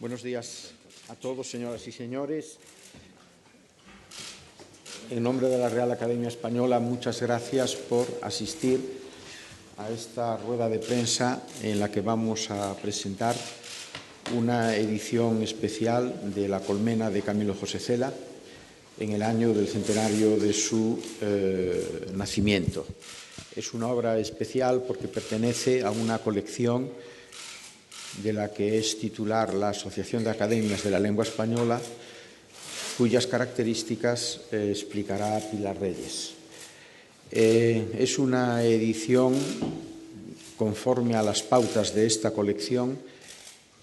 Buenos días a todos, señoras y señores. En nombre de la Real Academia Española, muchas gracias por asistir a esta rueda de prensa en la que vamos a presentar una edición especial de La colmena de Camilo José Cela en el año del centenario de su nacimiento. Es una obra especial porque pertenece a una colección de la que es titular la Asociación de Academias de la Lengua Española, cuyas características explicará Pilar Reyes. Es una edición conforme a las pautas de esta colección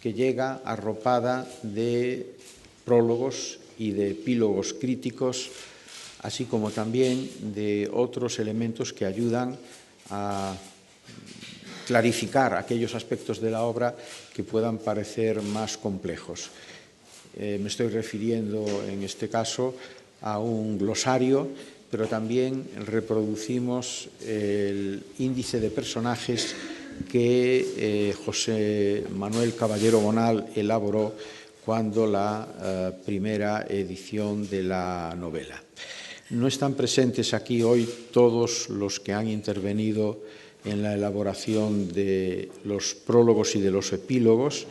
que llega arropada de prólogos y de epílogos críticos, así como también de otros elementos que ayudan a clarificar aquellos aspectos de la obra que puedan parecer más complejos. Me estoy refiriendo en este caso a un glosario, pero también reproducimos el índice de personajes que José Manuel Caballero Bonal elaboró cuando la primera edición de la novela. No están presentes aquí hoy todos los que han intervenido en la elaboración de los prólogos y de los epílogos,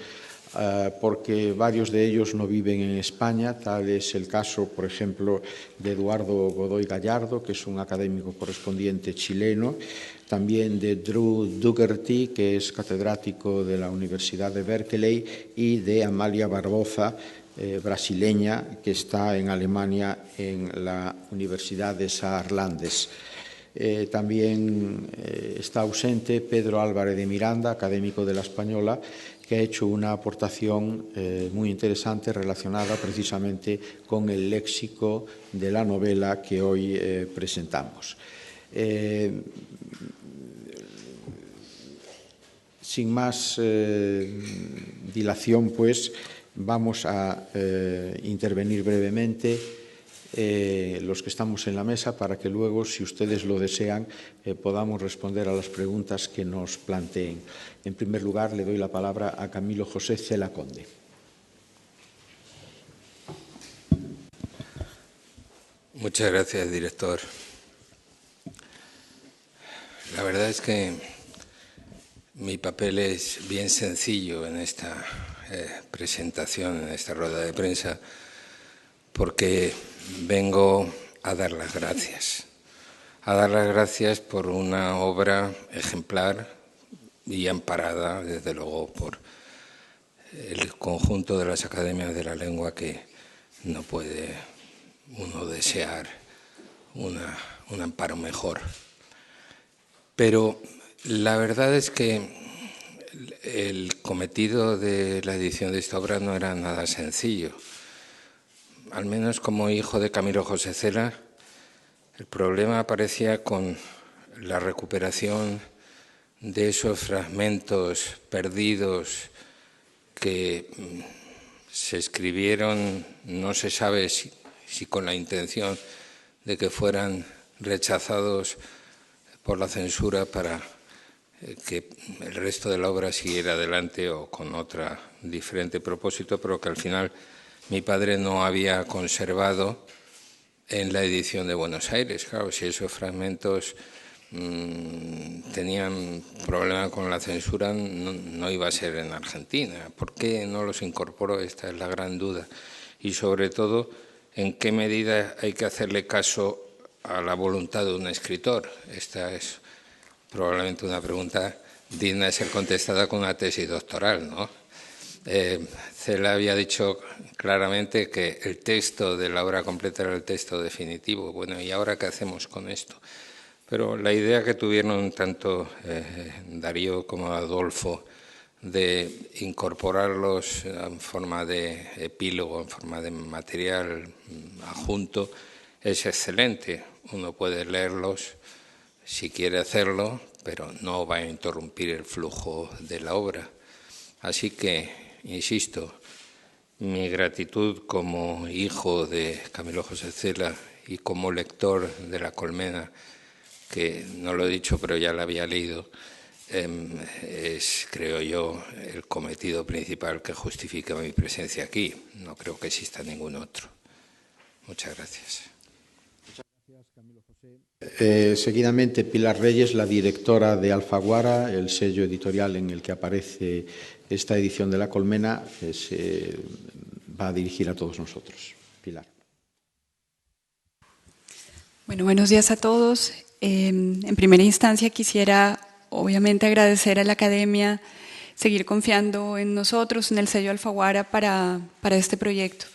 porque varios de ellos no viven en España. Tal es el caso, por ejemplo, de Eduardo Godoy Gallardo, que es un académico correspondiente chileno, también de Drew Dougherty, que es catedrático de la Universidad de Berkeley, y de Amalia Barbosa, brasileña, que está en Alemania en la Universidad de Saarlandes. También está ausente Pedro Álvarez de Miranda, académico de la Española, que ha hecho una aportación muy interesante relacionada precisamente con el léxico de la novela que hoy presentamos. Sin más dilación, pues, vamos a intervenir brevemente los que estamos en la mesa para que luego, si ustedes lo desean, podamos responder a las preguntas que nos planteen. En primer lugar, le doy la palabra a Camilo José Cela Conde. Muchas gracias, director. La verdad es que mi papel es bien sencillo en esta presentación, en esta rueda de prensa, porque vengo a dar las gracias. A dar las gracias por una obra ejemplar y amparada, desde luego, por el conjunto de las academias de la lengua, que no puede uno desear un amparo mejor. Pero la verdad es que el cometido de la edición de esta obra no era nada sencillo. Al menos como hijo de Camilo José Cela, el problema aparecía con la recuperación de esos fragmentos perdidos que se escribieron, no se sabe si con la intención de que fueran rechazados por la censura para que el resto de la obra siguiera adelante o con otro diferente propósito, pero que al final mi padre no había conservado en la edición de Buenos Aires. Claro, si esos fragmentos tenían problema con la censura, no iba a ser en Argentina. ¿Por qué no los incorporó? Esta es la gran duda. Y sobre todo, ¿en qué medida hay que hacerle caso a la voluntad de un escritor? Esta es probablemente una pregunta digna de ser contestada con una tesis doctoral, ¿no? Cela había dicho claramente que el texto de la obra completa era el texto definitivo. Bueno, ¿y ahora qué hacemos con esto? Pero la idea que tuvieron tanto Darío como Adolfo de incorporarlos en forma de epílogo, en forma de material adjunto, es excelente. Uno puede leerlos si quiere hacerlo, pero no va a interrumpir el flujo de la obra. Así que, insisto, mi gratitud como hijo de Camilo José Cela y como lector de La colmena, que no lo he dicho pero ya la había leído, es, creo yo, el cometido principal que justifica mi presencia aquí. No creo que exista ningún otro. Muchas gracias. Seguidamente, Pilar Reyes, la directora de Alfaguara, el sello editorial en el que aparece esta edición de La Colmena, se va a dirigir a todos nosotros. Pilar. Bueno, buenos días a todos. En primera instancia quisiera, obviamente, agradecer a la Academia, seguir confiando en nosotros, en el sello Alfaguara para este proyecto.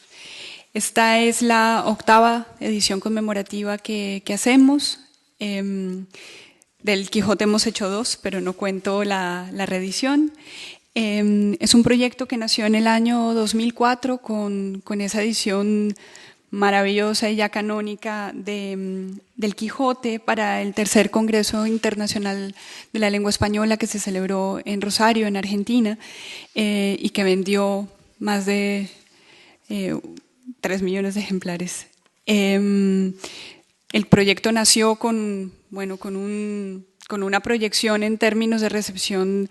Esta es la 8ª edición conmemorativa que hacemos. Del Quijote hemos hecho 2, pero no cuento la reedición. Es un proyecto que nació en el año 2004 con esa edición maravillosa y ya canónica del Quijote para el 3er Congreso Internacional de la Lengua Española que se celebró en Rosario, en Argentina, y que vendió más de 3 millones de ejemplares. El proyecto nació con una proyección en términos de recepción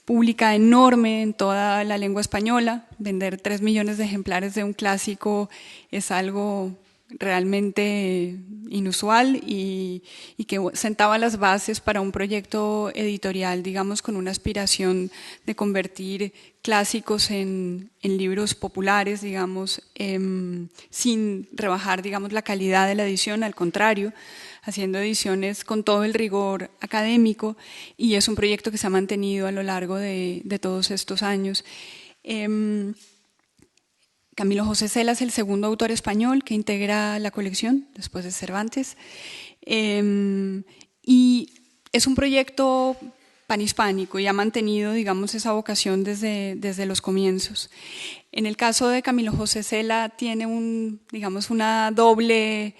pública enorme en toda la lengua española. Vender 3 millones de ejemplares de un clásico es algo realmente inusual y que sentaba las bases para un proyecto editorial, digamos, con una aspiración de convertir clásicos en libros populares, digamos, sin rebajar, digamos, la calidad de la edición, al contrario, haciendo ediciones con todo el rigor académico, y es un proyecto que se ha mantenido a lo largo de todos estos años. Camilo José Cela es el segundo autor español que integra la colección, después de Cervantes, y es un proyecto panhispánico y ha mantenido, digamos, esa vocación desde los comienzos. En el caso de Camilo José Cela tiene una doble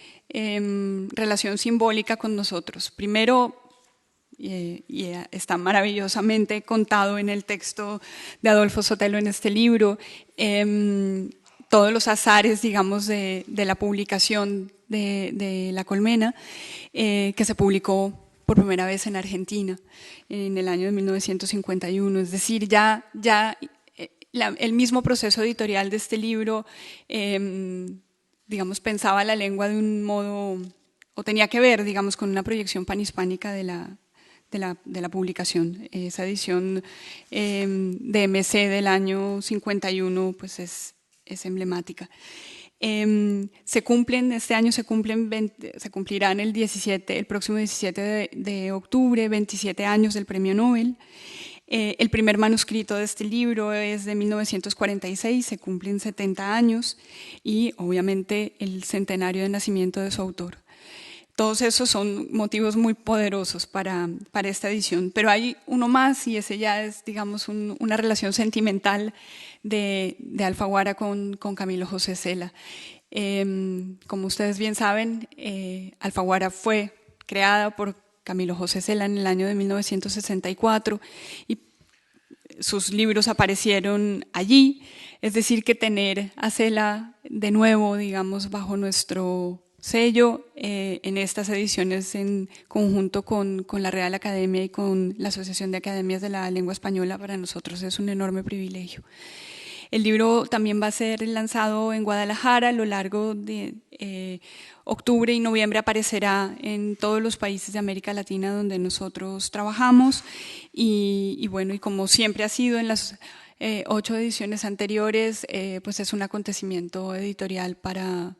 relación simbólica con nosotros. Primero, y está maravillosamente contado en el texto de Adolfo Sotelo en este libro, todos los azares, digamos, de la publicación de La Colmena, que se publicó por primera vez en Argentina en el año de 1951. Es decir, ya el mismo proceso editorial de este libro, digamos, pensaba la lengua de un modo, o tenía que ver, digamos, con una proyección panhispánica de la publicación. Esa edición de MC del año 51 pues es emblemática. Este año se cumplirán el próximo 17 de octubre, 27 años del Premio Nobel. El primer manuscrito de este libro es de 1946, se cumplen 70 años, y obviamente el centenario de nacimiento de su autor. Todos esos son motivos muy poderosos para esta edición, pero hay uno más, y ese ya es, digamos, una relación sentimental de Alfaguara con Camilo José Cela. Como ustedes bien saben, Alfaguara fue creada por Camilo José Cela en el año de 1964 y sus libros aparecieron allí, es decir, que tener a Cela de nuevo, digamos, bajo nuestro sello en estas ediciones en conjunto con la Real Academia y con la Asociación de Academias de la Lengua Española, para nosotros es un enorme privilegio. El libro también va a ser lanzado en Guadalajara a lo largo de octubre y noviembre. Aparecerá en todos los países de América Latina donde nosotros trabajamos, y bueno, y como siempre ha sido en las 8 ediciones anteriores, pues es un acontecimiento editorial para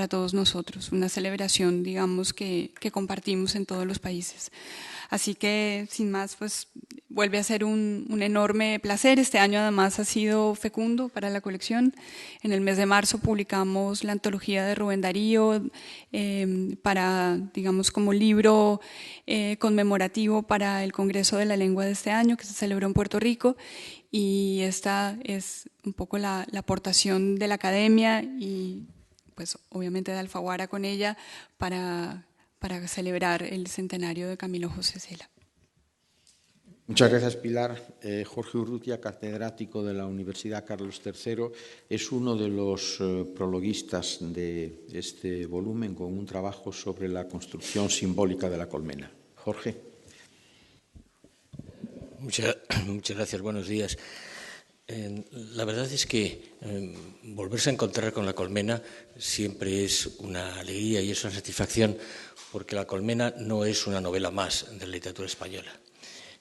todos nosotros, una celebración, digamos, que compartimos en todos los países. Así que, sin más, pues vuelve a ser un enorme placer. Este año además ha sido fecundo para la colección. En el mes de marzo publicamos la antología de Rubén Darío para, digamos, como libro conmemorativo para el Congreso de la Lengua de este año, que se celebró en Puerto Rico, y esta es un poco la aportación de la Academia y pues obviamente de Alfaguara con ella para celebrar el centenario de Camilo José Cela. Muchas gracias, Pilar. Jorge Urrutia, catedrático de la Universidad Carlos III, es uno de los prologuistas de este volumen con un trabajo sobre la construcción simbólica de la colmena. Jorge. Muchas gracias, buenos días. La verdad es que volverse a encontrar con La colmena siempre es una alegría y es una satisfacción, porque La colmena no es una novela más de la literatura española.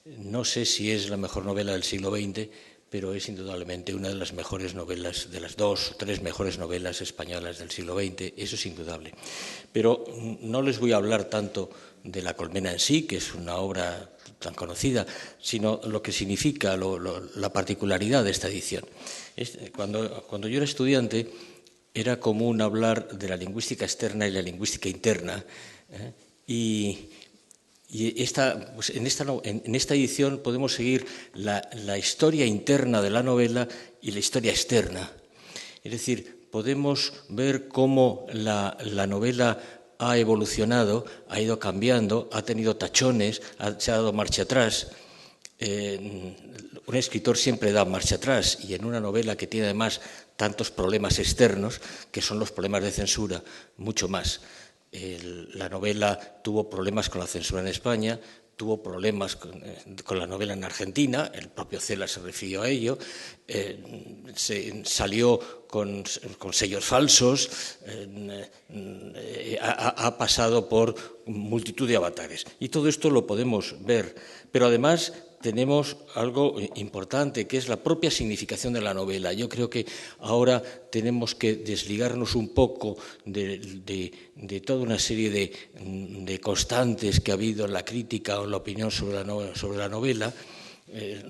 No sé si es la mejor novela del siglo XX, pero es indudablemente una de las mejores novelas, de las 2 o 3 mejores novelas españolas del siglo XX, eso es indudable. Pero no les voy a hablar tanto de La colmena en sí, que es una obra tan conocida, sino lo que significa, la particularidad de esta edición. Cuando yo era estudiante, era común hablar de la lingüística externa y la lingüística interna, y pues en esta edición podemos seguir la historia interna de la novela y la historia externa. Es decir, podemos ver cómo la novela ha evolucionado, ha ido cambiando, ha tenido tachones, se ha dado marcha atrás. Un escritor siempre da marcha atrás, y en una novela que tiene además tantos problemas externos, que son los problemas de censura, mucho más. La novela tuvo problemas con la censura en España, tuvo problemas con la novela en Argentina, el propio Cela se refirió a ello, salió con sellos falsos, ha pasado por multitud de avatares. Y todo esto lo podemos ver, pero además tenemos algo importante, que es la propia significación de la novela. Yo creo que ahora tenemos que desligarnos un poco de toda una serie de constantes que ha habido en la crítica o en la opinión sobre la novela,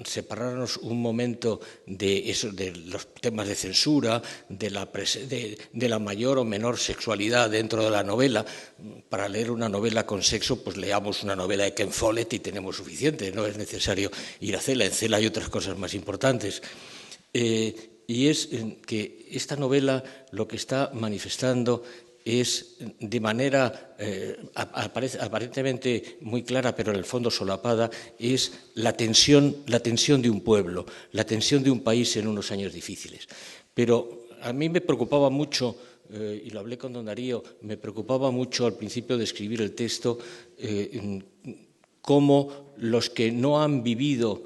separarnos un momento de los temas de censura, de la mayor o menor sexualidad dentro de la novela. Para leer una novela con sexo, pues leamos una novela de Ken Follett y tenemos suficiente, no es necesario ir a Cela. En Cela hay otras cosas más importantes. Y es que esta novela lo que está manifestando es, de manera aparentemente muy clara, pero en el fondo solapada, es la tensión de un pueblo, la tensión de un país en unos años difíciles. Pero a mí me preocupaba mucho, y lo hablé con don Darío, me preocupaba mucho al principio de escribir el texto, cómo los que no han vivido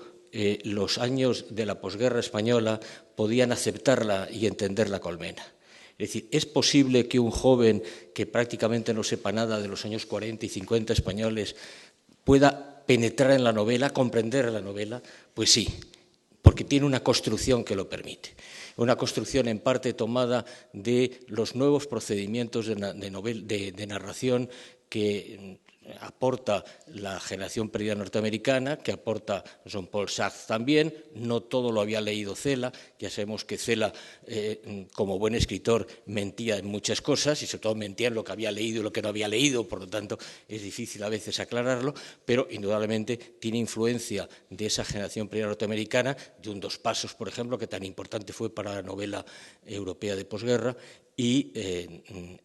los años de la posguerra española podían aceptarla y entender La colmena. Es decir, ¿es posible que un joven que prácticamente no sepa nada de los años 40 y 50 españoles pueda penetrar en la novela, comprender la novela? Pues sí, porque tiene una construcción que lo permite. Una construcción en parte tomada de los nuevos procedimientos de narración que aporta la generación perdida norteamericana, que aporta Jean-Paul Sartre también. No todo lo había leído Cela. Ya sabemos que Cela, como buen escritor, mentía en muchas cosas, y sobre todo mentía en lo que había leído y lo que no había leído, por lo tanto es difícil a veces aclararlo, pero indudablemente tiene influencia de esa generación perdida norteamericana, de un Dos pasos, por ejemplo, que tan importante fue para la novela europea de posguerra, y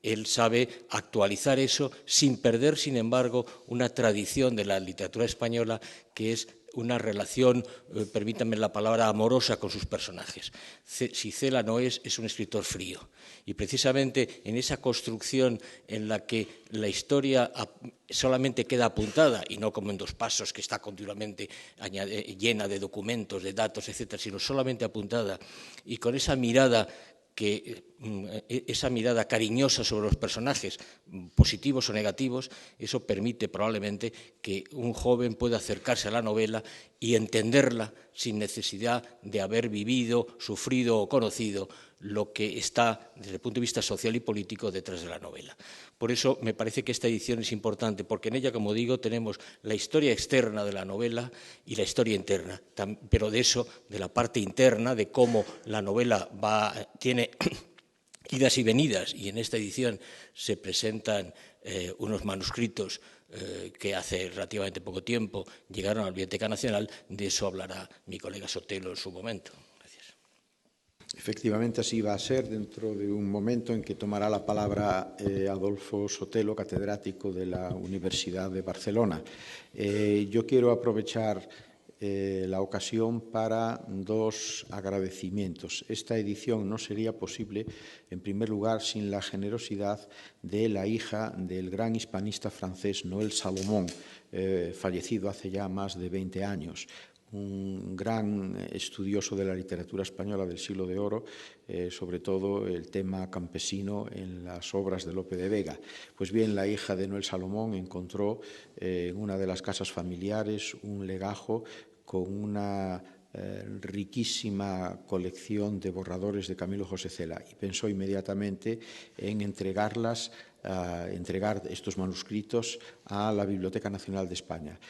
él sabe actualizar eso sin perder, sin embargo, una tradición de la literatura española, que es una relación, permítanme la palabra, amorosa con sus personajes. Si Cela no es un escritor frío. Y precisamente en esa construcción en la que la historia solamente queda apuntada, y no como en Dos pasos, que está continuamente llena de documentos, de datos, etcétera, sino solamente apuntada, y con esa mirada cariñosa sobre los personajes, positivos o negativos, eso permite probablemente que un joven pueda acercarse a la novela y entenderla sin necesidad de haber vivido, sufrido o conocido lo que está, desde el punto de vista social y político, detrás de la novela. Por eso me parece que esta edición es importante, porque en ella, como digo, tenemos la historia externa de la novela y la historia interna, pero de eso, de la parte interna, de cómo la novela tiene idas y venidas, y en esta edición se presentan unos manuscritos que hace relativamente poco tiempo llegaron a la Biblioteca Nacional. De eso hablará mi colega Sotelo en su momento. Efectivamente, así va a ser dentro de un momento en que tomará la palabra Adolfo Sotelo, catedrático de la Universidad de Barcelona. Yo quiero aprovechar la ocasión para dos agradecimientos. Esta edición no sería posible, en primer lugar, sin la generosidad de la hija del gran hispanista francés Noël Salomon, fallecido hace ya más de 20 años, un gran estudioso de la literatura española del siglo de oro, sobre todo el tema campesino en las obras de Lope de Vega. Pues bien, la hija de Noel Salomón encontró en una de las casas familiares un legajo con una riquísima colección de borradores de Camilo José Cela y pensó inmediatamente en entregar estos manuscritos a la Biblioteca Nacional de España.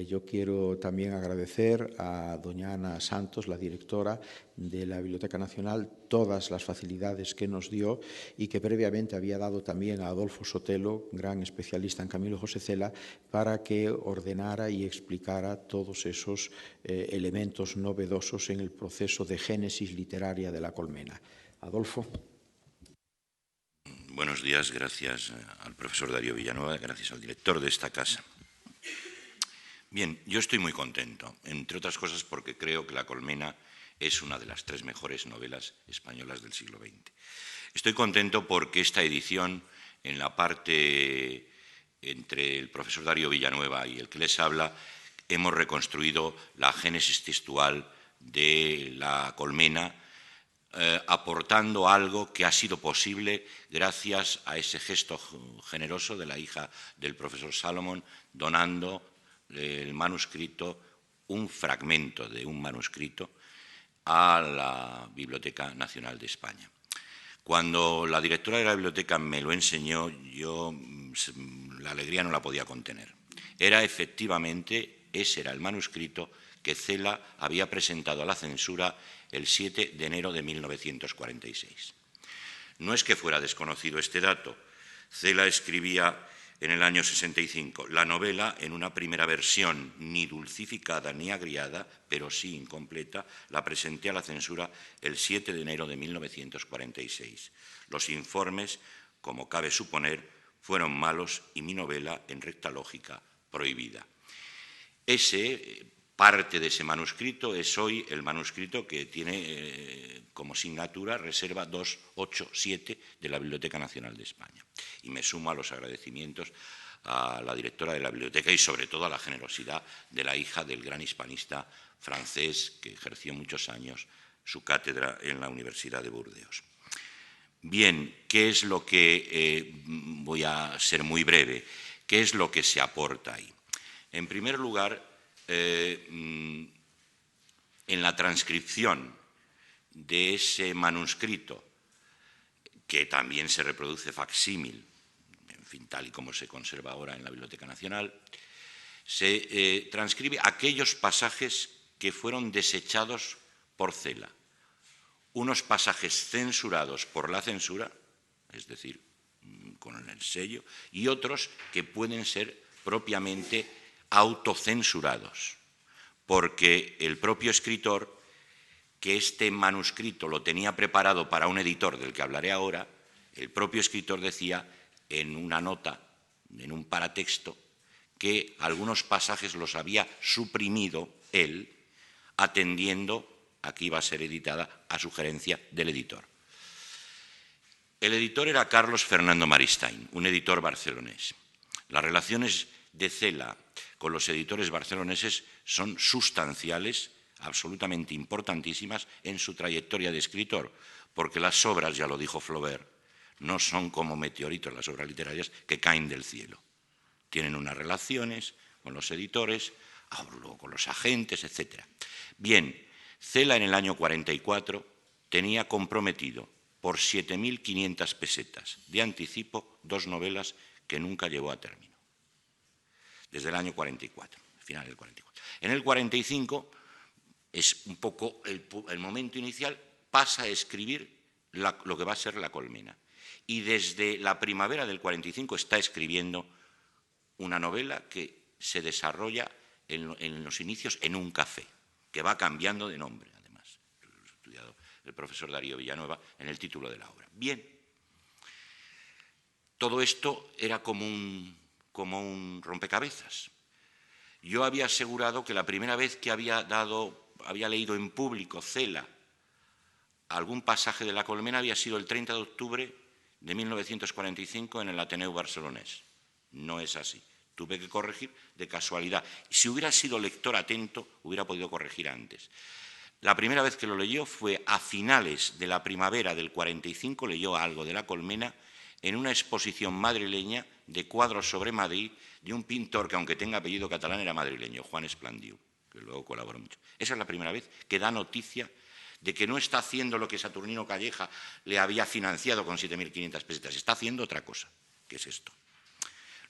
Yo quiero también agradecer a doña Ana Santos, la directora de la Biblioteca Nacional, todas las facilidades que nos dio y que previamente había dado también a Adolfo Sotelo, gran especialista en Camilo José Cela, para que ordenara y explicara todos esos elementos novedosos en el proceso de génesis literaria de la colmena. Adolfo. Buenos días, gracias al profesor Darío Villanueva, gracias al director de esta casa. Bien, yo estoy muy contento, entre otras cosas porque creo que La colmena es una de las 3 mejores novelas españolas del siglo XX. Estoy contento porque esta edición, en la parte entre el profesor Darío Villanueva y el que les habla, hemos reconstruido la génesis textual de La colmena, aportando algo que ha sido posible gracias a ese gesto generoso de la hija del profesor Salomón, donando el manuscrito, un fragmento de un manuscrito, a la Biblioteca Nacional de España. Cuando la directora de la biblioteca me lo enseñó, yo la alegría no la podía contener. Ese era el manuscrito que Cela había presentado a la censura el 7 de enero de 1946. No es que fuera desconocido este dato. Cela escribía en el año 65, la novela, en una primera versión ni dulcificada ni agriada, pero sí incompleta, la presenté a la censura el 7 de enero de 1946. Los informes, como cabe suponer, fueron malos y mi novela, en recta lógica, prohibida. Parte de ese manuscrito es hoy el manuscrito que tiene como asignatura reserva 287 de la Biblioteca Nacional de España. Y me sumo a los agradecimientos a la directora de la biblioteca y sobre todo a la generosidad de la hija del gran hispanista francés que ejerció muchos años su cátedra en la Universidad de Burdeos. Bien, ¿qué es lo que voy a ser muy breve? ¿Qué es lo que se aporta ahí? En primer lugar, en la transcripción de ese manuscrito, que también se reproduce facsímil, en fin, tal y como se conserva ahora en la Biblioteca Nacional, se transcribe aquellos pasajes que fueron desechados por Cela, unos pasajes censurados por la censura, es decir, con el sello, y otros que pueden ser propiamente autocensurados, porque el propio escritor, que este manuscrito lo tenía preparado para un editor del que hablaré ahora, el propio escritor decía en una nota, en un paratexto, que algunos pasajes los había suprimido él, atendiendo a que iba a ser editada a sugerencia del editor. El editor era Carlos Fernando Maristain, un editor barcelonés. Las relaciones de Cela con los editores barceloneses son sustanciales, absolutamente importantísimas en su trayectoria de escritor, porque las obras, ya lo dijo Flaubert, no son como meteoritos las obras literarias que caen del cielo. Tienen unas relaciones con los editores, luego con los agentes, etc. Bien, Cela en el año 44 tenía comprometido por 7.500 pesetas de anticipo 2 novelas que nunca llevó a término. Desde el año 44, final del 44. En el 45 es un poco el momento inicial, pasa a escribir lo que va a ser La colmena. Y desde la primavera del 45 está escribiendo una novela que se desarrolla en los inicios en un café, que va cambiando de nombre, además. Lo ha estudiado el profesor Darío Villanueva en el título de la obra. Bien, todo esto era como un rompecabezas. Yo había asegurado que la primera vez que había leído en público Cela algún pasaje de La colmena había sido el 30 de octubre de 1945 en el Ateneu barcelonés. No es así. tuve que corregir de casualidad. Si hubiera sido lector atento, hubiera podido corregir antes. La primera vez que lo leyó fue a finales de la primavera del 45, leyó algo de La Colmena en una exposición madrileña de cuadros sobre Madrid de un pintor que, aunque tenga apellido catalán, era madrileño, Juan Esplandiu, que luego colaboró mucho. Esa es la primera vez que da noticia de que no está haciendo lo que Saturnino Calleja le había financiado con 7.500 pesetas, está haciendo otra cosa, que es esto.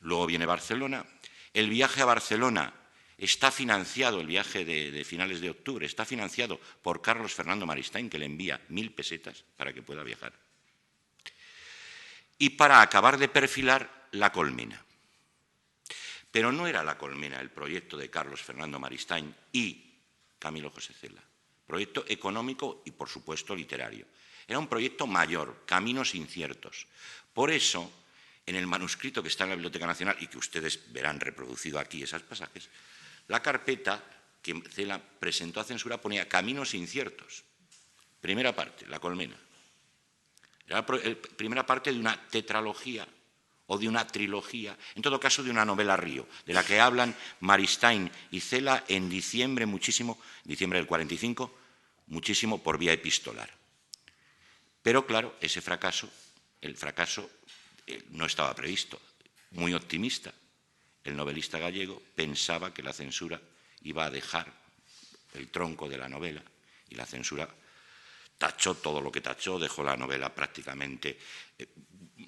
Luego viene Barcelona. El viaje a Barcelona está financiado, el viaje de finales de octubre, está financiado por Carlos Fernando Maristain, que le envía 1.000 pesetas para que pueda viajar. Y para acabar de perfilar, La Colmena. Pero no era La Colmena el proyecto de Carlos Fernando Maristain y Camilo José Cela. Proyecto económico y, por supuesto, literario. Era un proyecto mayor, Caminos inciertos. Por eso, en el manuscrito que está en la Biblioteca Nacional, y que ustedes verán reproducido aquí esos pasajes, la carpeta que Cela presentó a censura ponía Caminos inciertos. Primera parte, La Colmena. Era la primera parte de una tetralogía o de una trilogía, en todo caso de una novela Río, de la que hablan Maristain y Cela en diciembre muchísimo, diciembre del 45, muchísimo por vía epistolar. Pero claro, ese fracaso, el fracaso no estaba previsto, muy optimista. El novelista gallego pensaba que la censura iba a dejar el tronco de la novela y la censura tachó todo lo que tachó, dejó la novela prácticamente.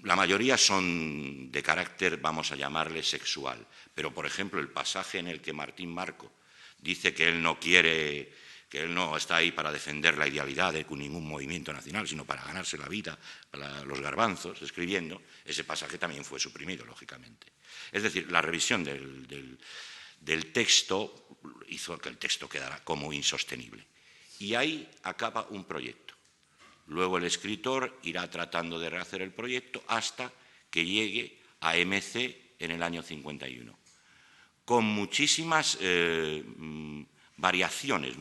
La mayoría son de carácter, vamos a llamarle, sexual. Pero, por ejemplo, el pasaje en el que Martín Marco dice que él no quiere, que él no está ahí para defender la idealidad de ningún movimiento nacional, sino para ganarse la vida, los garbanzos, escribiendo, ese pasaje también fue suprimido, lógicamente. Es decir, la revisión del texto hizo que el texto quedara como insostenible. Y ahí acaba un proyecto. Luego el escritor irá tratando de rehacer el proyecto hasta que llegue a MC en el año 51, con muchísimas variaciones,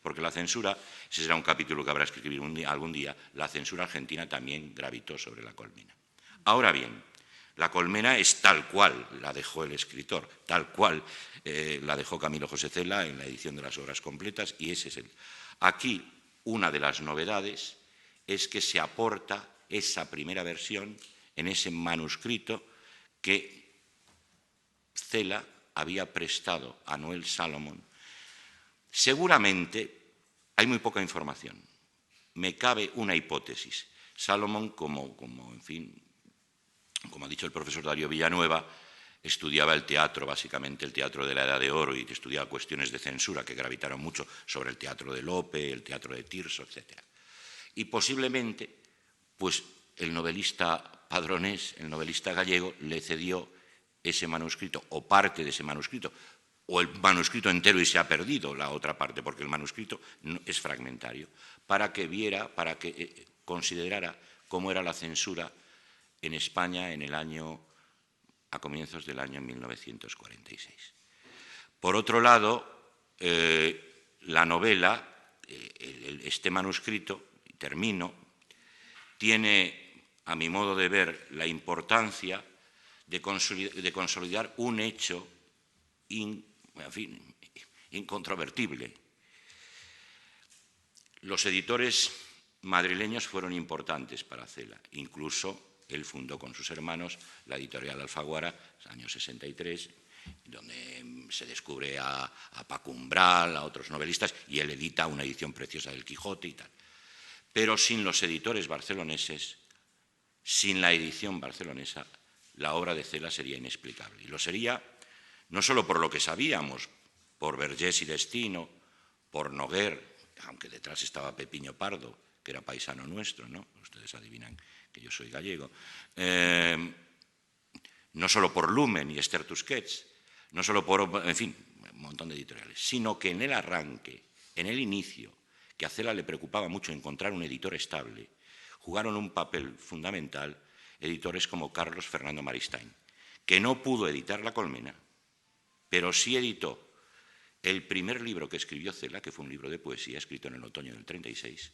porque la censura, ese será un capítulo que habrá que escribir algún día, la censura argentina también gravitó sobre La Colmena. Ahora bien, La Colmena es tal cual la dejó el escritor, tal cual la dejó Camilo José Cela en la edición de las obras completas, y ese es el. Aquí, una de las novedades es que se aporta esa primera versión en ese manuscrito que Cela había prestado a Noel Salomon. Seguramente hay muy poca información. Me cabe una hipótesis. Salomon, como ha dicho el profesor Darío Villanueva, estudiaba el teatro, básicamente el teatro de la Edad de Oro, y estudiaba cuestiones de censura que gravitaron mucho sobre el teatro de Lope, el teatro de Tirso, etc. Y posiblemente, pues el novelista padronés, el novelista gallego, le cedió ese manuscrito o parte de ese manuscrito, o el manuscrito entero y se ha perdido la otra parte, porque el manuscrito es fragmentario, para que viera, para que considerara cómo era la censura en España a comienzos del año 1946. Por otro lado, la novela, este manuscrito, y termino, tiene, a mi modo de ver, la importancia de consolidar un hecho incontrovertible. Los editores madrileños fueron importantes para Cela, incluso él fundó con sus hermanos la editorial Alfaguara, año 63, donde se descubre a Paco Umbral, a otros novelistas, y él edita una edición preciosa del Quijote y tal. Pero sin los editores barceloneses, sin la edición barcelonesa, la obra de Cela sería inexplicable. Y lo sería no solo por lo que sabíamos, por Vergés y Destino, por Noguer, aunque detrás estaba Pepiño Pardo, que era paisano nuestro, ¿no? Ustedes adivinan que yo soy gallego, no solo por Lumen y Esther Tusquets, no solo por, en fin, un montón de editoriales, sino que en el arranque, en el inicio, que a Cela le preocupaba mucho encontrar un editor estable, jugaron un papel fundamental editores como Carlos Fernando Maristain, que no pudo editar La Colmena, pero sí editó el primer libro que escribió Cela, que fue un libro de poesía escrito en el otoño del 36,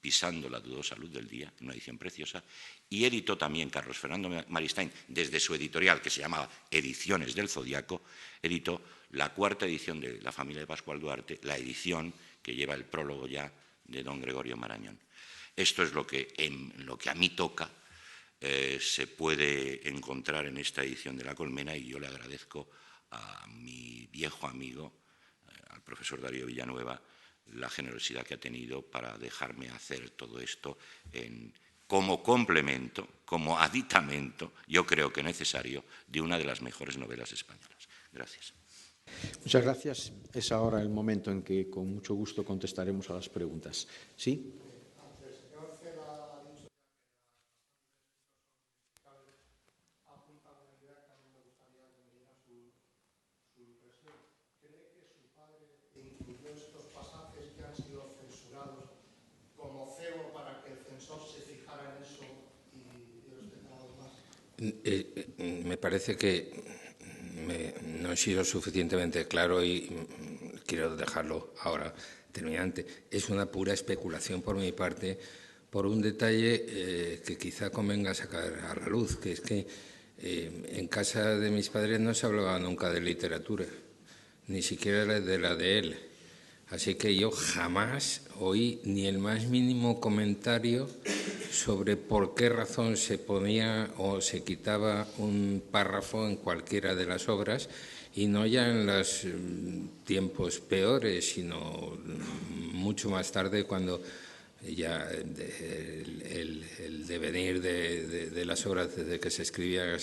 Pisando la dudosa luz del día, una edición preciosa, y editó también Carlos Fernando Maristain, desde su editorial, que se llamaba Ediciones del Zodiaco, editó la cuarta edición de La familia de Pascual Duarte, la edición que lleva el prólogo ya de don Gregorio Marañón. Esto es lo que a mí toca se puede encontrar en esta edición de La Colmena, y yo le agradezco a mi viejo amigo, al profesor Darío Villanueva, la generosidad que ha tenido para dejarme hacer todo esto como complemento, como aditamento, yo creo que necesario, de una de las mejores novelas españolas. Gracias. Muchas gracias. Es ahora el momento en que con mucho gusto contestaremos a las preguntas. ¿Sí? Me parece que no he sido suficientemente claro y quiero dejarlo ahora terminante. Es una pura especulación por mi parte, por un detalle que quizá convenga sacar a la luz, que es que en casa de mis padres no se hablaba nunca de literatura, ni siquiera de la de él. Así que yo jamás oí ni el más mínimo comentario sobre por qué razón se ponía o se quitaba un párrafo en cualquiera de las obras, y no ya en los tiempos peores, sino mucho más tarde, cuando ya el devenir de las obras desde que se escribía,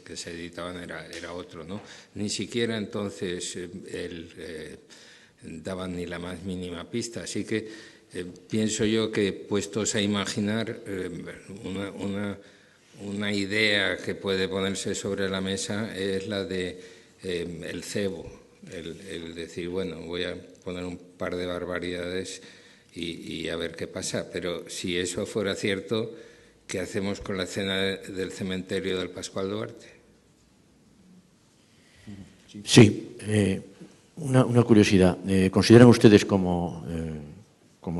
que se editaban, era otro, ¿no? Ni siquiera entonces daban ni la más mínima pista. Así que pienso yo que, puestos a imaginar, una idea que puede ponerse sobre la mesa es la de el cebo, el decir, bueno, voy a poner un par de barbaridades y a ver qué pasa. Pero si eso fuera cierto, ¿qué hacemos con la escena del cementerio del Pascual Duarte? Sí, una curiosidad. ¿Consideran ustedes como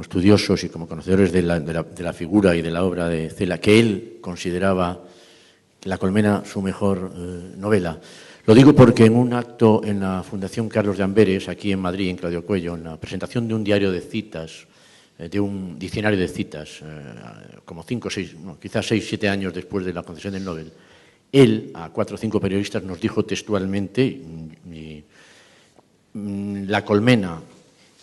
estudiosos y como conocedores de la figura y de la obra de Cela que él consideraba La Colmena su mejor novela? Lo digo porque en un acto en la Fundación Carlos de Amberes, aquí en Madrid, en Claudio Cuello, en la presentación de un diario de citas, de un diccionario de citas, como 5 o 6, no, quizás 6 o 7 años después de la concesión del Nobel, él a 4 o 5 periodistas nos dijo textualmente: La Colmena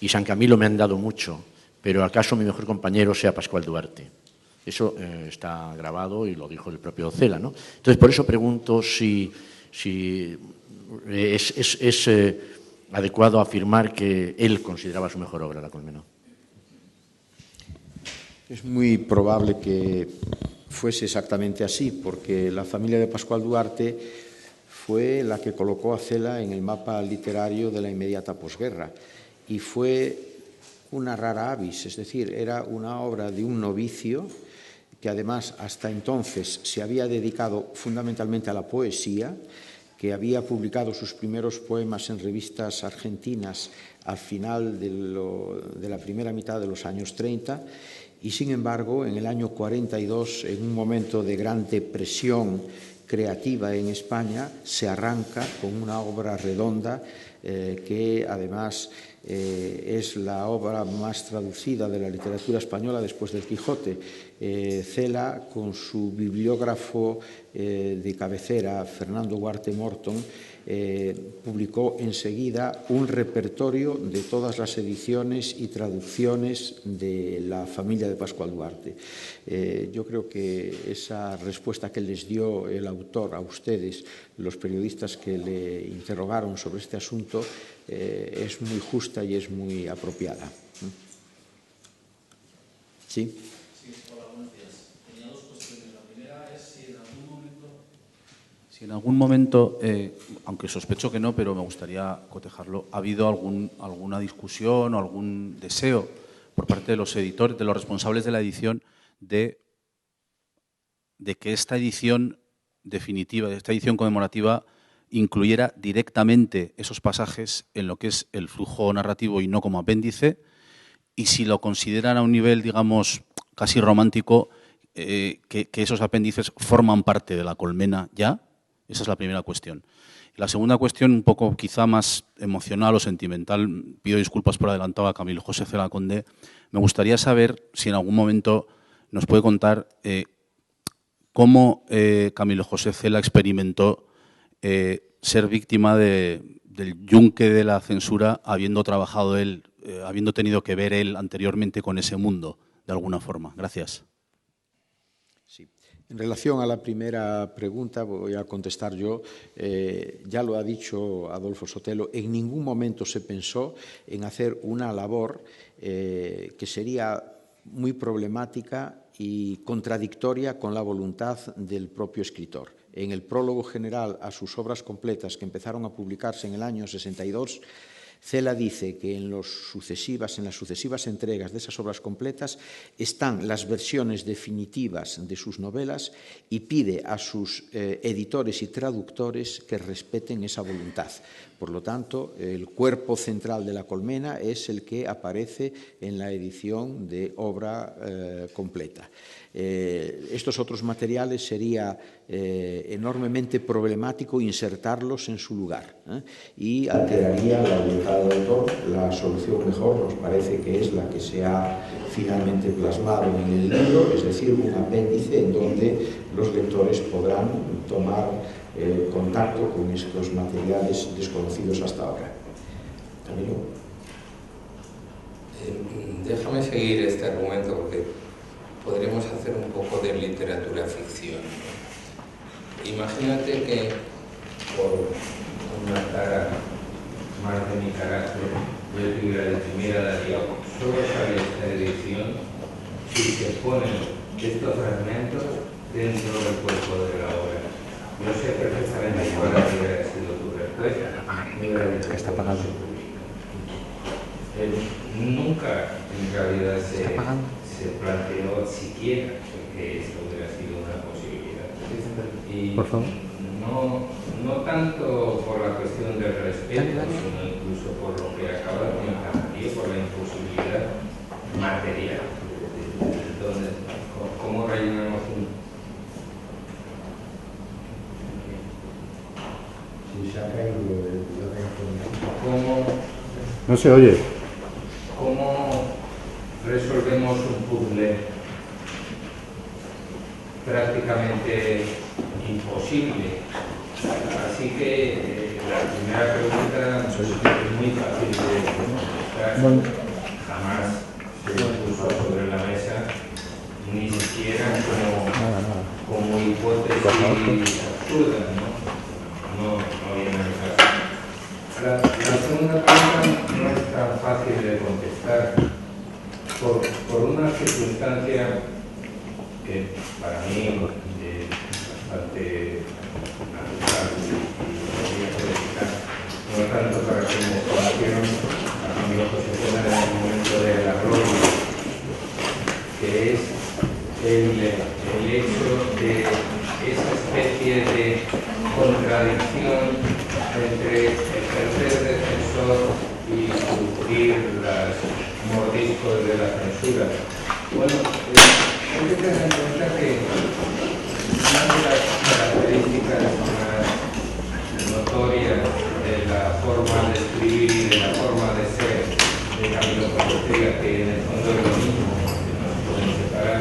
y San Camilo me han dado mucho, pero ¿acaso mi mejor compañero sea Pascual Duarte? Eso está grabado y lo dijo el propio Cela, ¿no? Entonces, por eso pregunto si es adecuado afirmar que él consideraba su mejor obra La Colmena. Es muy probable que fuese exactamente así, porque La familia de Pascual Duarte fue la que colocó a Cela en el mapa literario de la inmediata posguerra, y fue una rara avis, es decir, era una obra de un novicio que además hasta entonces se había dedicado fundamentalmente a la poesía, que había publicado sus primeros poemas en revistas argentinas al final de la primera mitad de los años 30, y sin embargo en el año 42, en un momento de gran depresión creativa en España, se arranca con una obra redonda que además es la obra más traducida de la literatura española después del Quijote. Cela, con su bibliógrafo de cabecera, Fernando Huarte Morton, publicó enseguida un repertorio de todas las ediciones y traducciones de La familia de Pascual Duarte. Yo creo que esa respuesta que les dio el autor a ustedes, los periodistas que le interrogaron sobre este asunto, es muy justa y es muy apropiada. ¿Sí? Sí, hola, buenos días. Tenía dos cuestiones. La primera es si en algún momento, aunque sospecho que no, pero me gustaría cotejarlo, ¿ha habido alguna discusión o algún deseo por parte de los editores, de los responsables de la edición, de que esta edición definitiva, esta edición conmemorativa, incluyera directamente esos pasajes en lo que es el flujo narrativo y no como apéndice? y si lo consideran a un nivel, digamos, casi romántico, que esos apéndices forman parte de la colmena ya. Esa es la primera cuestión. La segunda cuestión, un poco quizá más emocional o sentimental, pido disculpas por adelantado a Camilo José Cela Conde, me gustaría saber si en algún momento nos puede contar cómo Camilo José Cela experimentó ser víctima del yunque de la censura, habiendo trabajado él, habiendo tenido que ver él anteriormente con ese mundo, de alguna forma. Gracias. Sí. En relación a la primera pregunta, voy a contestar yo. Ya lo ha dicho Adolfo Sotelo, en ningún momento se pensó en hacer una labor que sería muy problemática y contradictoria con la voluntad del propio escritor. En el prólogo general a sus obras completas, que empezaron a publicarse en el año 62, Cela dice que en las sucesivas entregas de esas obras completas están las versiones definitivas de sus novelas y pide a sus editores y traductores que respeten esa voluntad. Por lo tanto, el cuerpo central de La Colmena es el que aparece en la edición de obra completa. Estos otros materiales sería enormemente problemático insertarlos en su lugar y alteraría la voluntad del autor. La solución mejor nos parece que es la que se ha finalmente plasmado en el libro, es decir, un apéndice en donde los lectores podrán tomar contacto con estos materiales desconocidos hasta ahora. Camilo. Déjame seguir este argumento porque podremos hacer un poco de literatura ficción. Imagínate que por una tara más de mi carácter yo tuviera de primera daría solo sale esta edición si se ponen estos fragmentos dentro del cuerpo de la obra. Yo sé perfectamente cuál hubiera sido tu respuesta. Está apagado. Nunca en realidad se planteó siquiera que esto hubiera sido una posibilidad. Y por favor. No tanto por la cuestión del respeto, sino incluso por lo que acaba de comentar aquí, por la imposibilidad material. ¿Cómo rellenamos un...? No se oye. ¿Cómo resolvemos un puzzle prácticamente imposible? Así que la primera pregunta es muy fácil de contestar. Jamás se puso sobre la mesa, ni siquiera como hipótesis absurda, ¿no? No viene al caso. La segunda pregunta no es tan fácil de contestar por una circunstancia que para mí es bastante natural y política, no tanto para quienes conocieron a Camilo José Cela en el momento de la gloria, que es el hecho de esa especie de contradicción entre ejercer defensor y sufrir los mordiscos de la censura. Bueno, hay que tener en cuenta que una de las características más notorias de la forma de escribir y de la forma de ser de Camilo José Cela, que en el fondo es lo mismo, que no se pueden separar,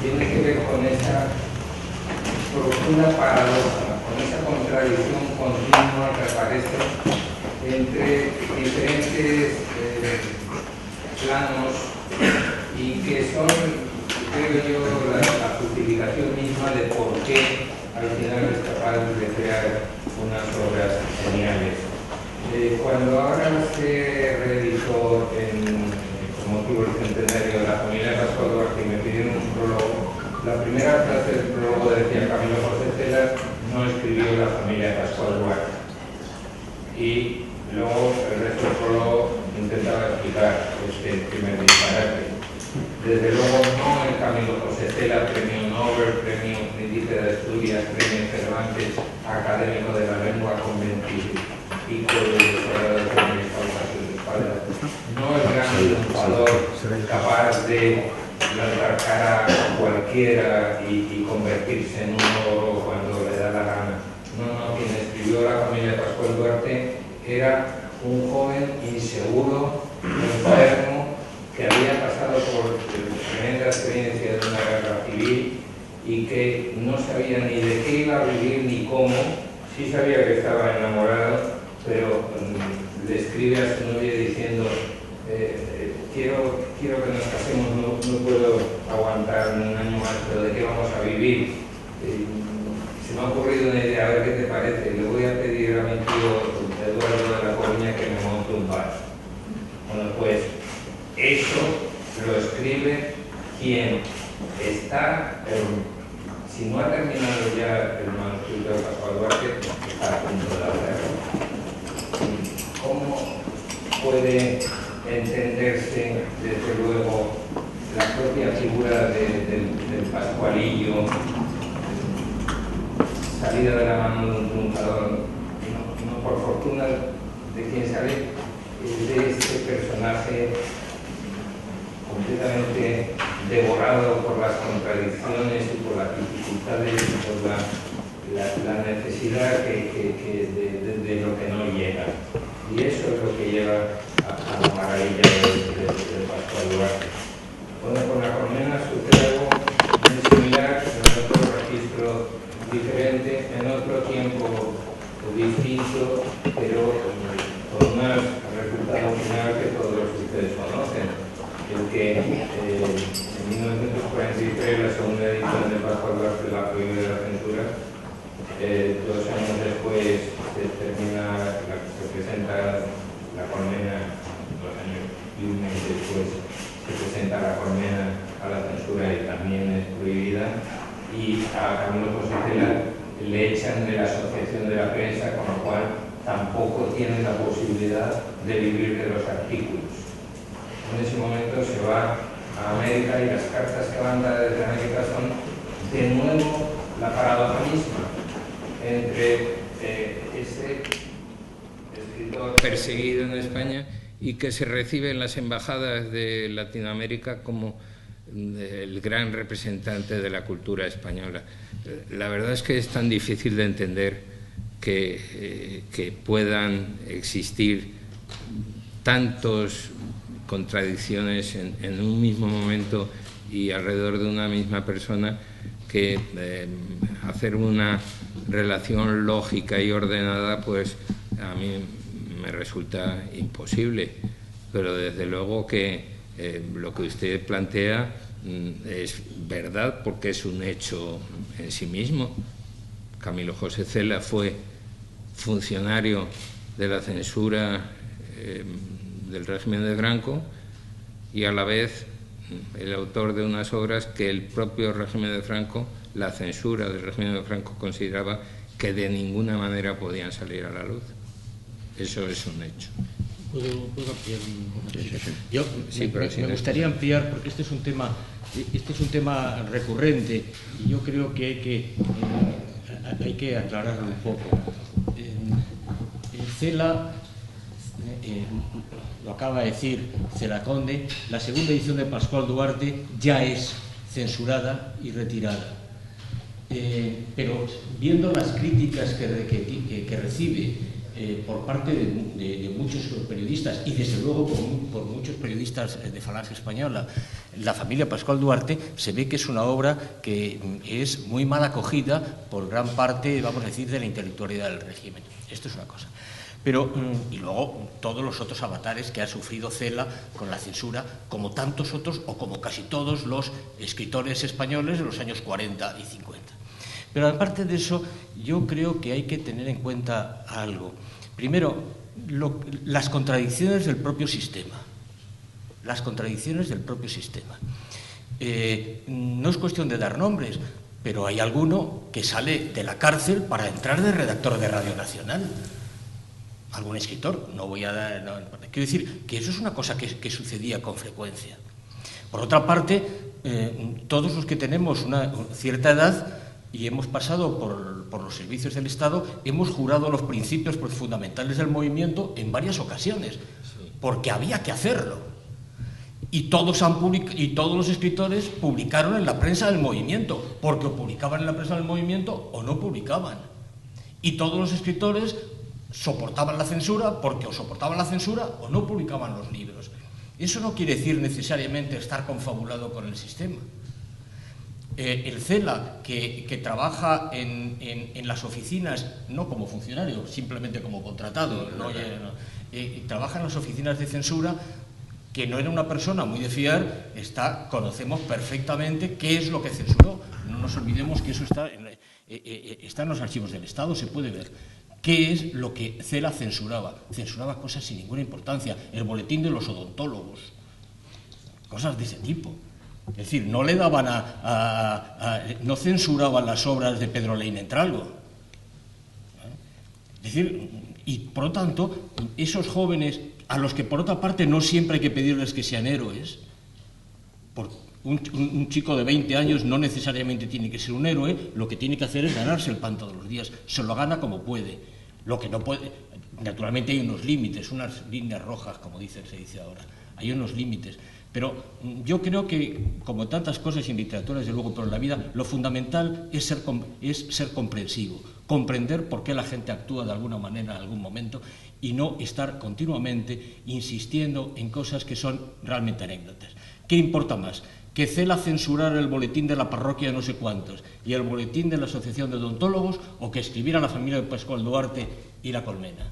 tiene que ver con esa profunda paradoja, con esa contradicción continua que aparece entre diferentes planos y que son, creo yo, la justificación misma de por qué al final es capaz de crear unas obras geniales. Cuando ahora se reeditó con motivo del centenario de la familia Pascual Duarte y me pidieron un prólogo, la primera frase del prólogo decía: Camilo José Cela no escribió la familia Pascual Duarte. Y luego el resto del prólogo intentaba explicar este primer disparate. Desde luego no el Camilo José Cela, premio Nobel, premio Príncipe de Asturias, premio Cervantes, académico de la lengua con 20 y pico de doctorado de causas de espalda. no el gran triunfador capaz de plantar cara a cualquiera y convertirse en un oro cuando le da la gana. No, quien escribió La familia de Pascual Duarte era un joven inseguro, enfermo, que había pasado por tremenda experiencia de una guerra civil y que no sabía ni de qué iba a vivir ni cómo. Sí sabía que estaba enamorado, pero le escribe a su novia diciendo quiero que nos casemos, no puedo aguantar un año más, pero ¿de qué vamos a vivir? Se me ha ocurrido una idea, a ver qué te parece. Le voy a pedir a mi tío Eduardo de la Coruña que me monte un bar. Bueno, pues eso lo escribe quien está, si no ha terminado ya el manuscrito de Pascual Duarte, está a punto de hacerlo. ¿Cómo puede entenderse, desde luego, la propia figura del Pascualillo, salida de la mano de un triunfador, no por fortuna de quien sale, de este personaje completamente devorado por las contradicciones y por las dificultades y por la necesidad de lo que no llega? Y eso es lo que lleva a la maravilla de Pascual Duarte. Bueno, con La Colmena sucede algo muy similar, en otro registro diferente, en otro tiempo distinto, pero con un resultado final que todos ustedes conocen. El que en 1943, la segunda edición de Pascual Duarte, La prohibida de la censura, 2 años después se presenta La Colmena, 2 años y un mes después se presenta La Colmena a la censura y también es prohibida, y a Camilo José Cela le echan de la Asociación de la Prensa, con lo cual tampoco tiene la posibilidad de vivir de los artículos. En ese momento se va a América y las cartas que manda desde América son de nuevo la paradoja misma entre ese escritor perseguido en España y que se recibe en las embajadas de Latinoamérica como el gran representante de la cultura española. La verdad es que es tan difícil de entender que puedan existir tantas contradicciones en un mismo momento y alrededor de una misma persona, que hacer una relación lógica y ordenada, pues a mí me resulta imposible. Pero desde luego que lo que usted plantea es verdad, porque es un hecho en sí mismo. Camilo José Cela fue funcionario de la censura del régimen de Franco y a la vez el autor de unas obras que el propio régimen de Franco, la censura del régimen de Franco, consideraba que de ninguna manera podían salir a la luz. Eso es un hecho. ¿Puedo ampliar una cosita? Yo me gustaría ampliar, porque este es un tema recurrente y yo creo que hay que aclararlo un poco. Cela, lo acaba de decir Cela Conde, la segunda edición de Pascual Duarte ya es censurada y retirada. Pero viendo las críticas que recibe por parte de muchos periodistas y desde luego por muchos periodistas de Falange Española, La familia Pascual Duarte, se ve que es una obra que es muy mal acogida por gran parte, vamos a decir, de la intelectualidad del régimen. Esto es una cosa. Pero, y luego todos los otros avatares que ha sufrido Cela con la censura, como tantos otros o como casi todos los escritores españoles de los años 40 y 50. Pero aparte de eso, yo creo que hay que tener en cuenta algo. Primero, las contradicciones del propio sistema. Las contradicciones del propio sistema. No es cuestión de dar nombres, pero hay alguno que sale de la cárcel para entrar de redactor de Radio Nacional. Algún escritor, no voy a dar... No, quiero decir que eso es una cosa que sucedía con frecuencia. Por otra parte, todos los que tenemos una cierta edad y hemos pasado por los servicios del Estado, hemos jurado los principios fundamentales del movimiento en varias ocasiones. porque había que hacerlo. Y todos los escritores publicaron en la prensa del movimiento, porque o publicaban en la prensa del movimiento o no publicaban. Y todos los escritores soportaban la censura, porque o soportaban la censura o no publicaban los libros. Eso no quiere decir necesariamente estar confabulado con el sistema. El CELA, que trabaja en las oficinas, no como funcionario, simplemente como contratado, trabaja en las oficinas de censura, que no era una persona muy de fiar, conocemos perfectamente qué es lo que censuró. No nos olvidemos que eso está en los archivos del Estado, se puede ver. ¿Qué es lo que CELA censuraba? Censuraba cosas sin ninguna importancia. El boletín de los odontólogos, cosas de ese tipo. Es decir, no le daban no censuraban las obras de Pedro Leinentralgo. Es decir, y por lo tanto, esos jóvenes, a los que por otra parte no siempre hay que pedirles que sean héroes, un chico de 20 años no necesariamente tiene que ser un héroe, lo que tiene que hacer es ganarse el pan todos los días, se lo gana como puede. Lo que no puede, naturalmente hay unos límites, unas líneas rojas, como se dice ahora, hay unos límites. Pero yo creo que, como tantas cosas en literatura, desde luego, pero en la vida, lo fundamental es ser comprensivo, comprender por qué la gente actúa de alguna manera en algún momento y no estar continuamente insistiendo en cosas que son realmente anécdotas. ¿Qué importa más? ¿Que CELA censurara el boletín de la parroquia de no sé cuántos y el boletín de la Asociación de Odontólogos, o que escribiera la familia de Pascual Duarte y la Colmena?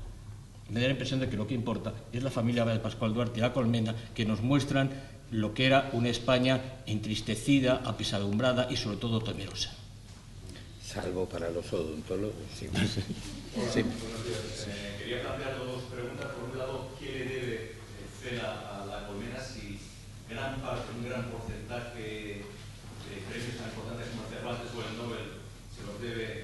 Me da la impresión de que lo que importa es la familia de Pascual Duarte y la Colmena, que nos muestran lo que era una España entristecida, apesadumbrada y sobre todo temerosa. Salvo para los odontólogos. Sí. Sí. Quería plantear dos preguntas. Por un lado, ¿qué le debe CELA a la Colmena si un gran porcentaje de premios tan importantes como el Cervantes o el Nobel se los debe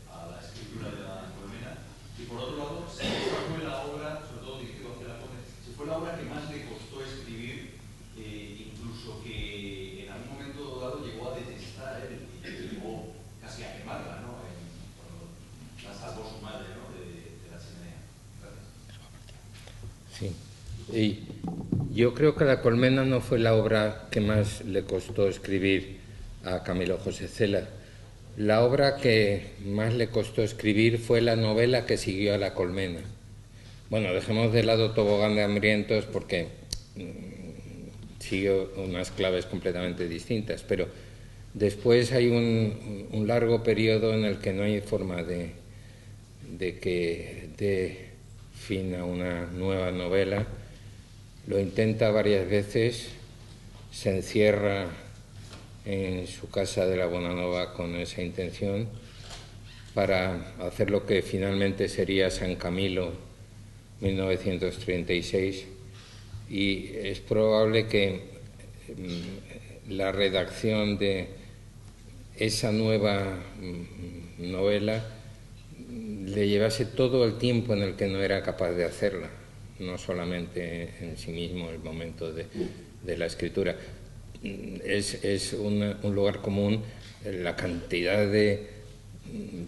a la escritura de la Colmena? Y por otro lado, si esta fue la obra, sobre todo dirigido hacia la Colmena, si fue la obra que más le costó escribir, incluso que en algún momento dado llegó a detestar él y llegó casi a quemarla, ¿no? Cuando la salvó su madre, ¿no? de la chimenea. Gracias. Sí. Y yo creo que La Colmena no fue la obra que más le costó escribir a Camilo José Cela. La obra que más le costó escribir fue la novela que siguió a La Colmena. Bueno, dejemos de lado Tobogán de Hambrientos porque sigue unas claves completamente distintas, pero después hay un largo periodo en el que no hay forma de que dé fin a una nueva novela. Lo intenta varias veces, se encierra en su casa de la Bonanova con esa intención para hacer lo que finalmente sería San Camilo, 1936, y es probable que la redacción de esa nueva novela le llevase todo el tiempo en el que no era capaz de hacerla, no solamente en sí mismo el momento de la escritura. Es un lugar común la cantidad de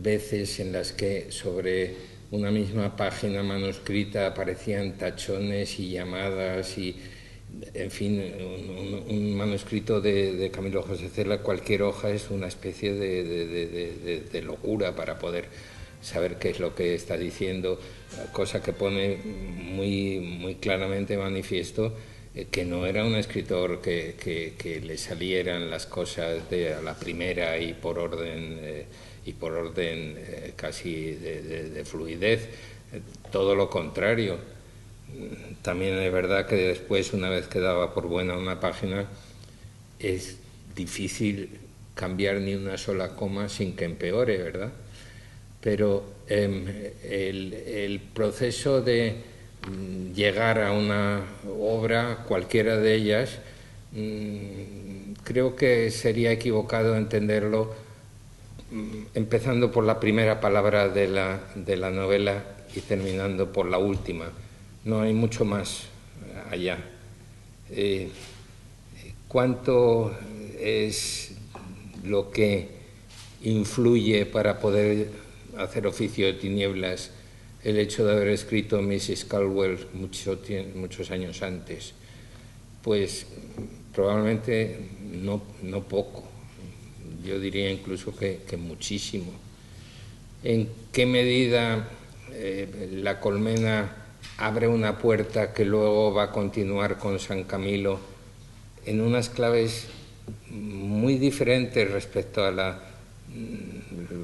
veces en las que sobre una misma página manuscrita aparecían tachones y llamadas y, en fin, un manuscrito de Camilo José Cela, cualquier hoja es una especie de locura para poder saber qué es lo que está diciendo, cosa que pone muy claramente manifiesto que no era un escritor que le salieran las cosas a la primera y por orden casi de fluidez, todo lo contrario. También es verdad que después, una vez que daba por buena una página, es difícil cambiar ni una sola coma sin que empeore, ¿verdad? Pero el proceso de llegar a una obra, cualquiera de ellas, creo que sería equivocado entenderlo empezando por la primera palabra de la novela y terminando por la última. No hay mucho más allá. ¿Cuánto es lo que influye para poder hacer oficio de tinieblas el hecho de haber escrito Mrs. Caldwell muchos años antes? Pues probablemente no poco, yo diría incluso que muchísimo. ¿En qué medida La colmena abre una puerta que luego va a continuar con San Camilo en unas claves muy diferentes respecto a la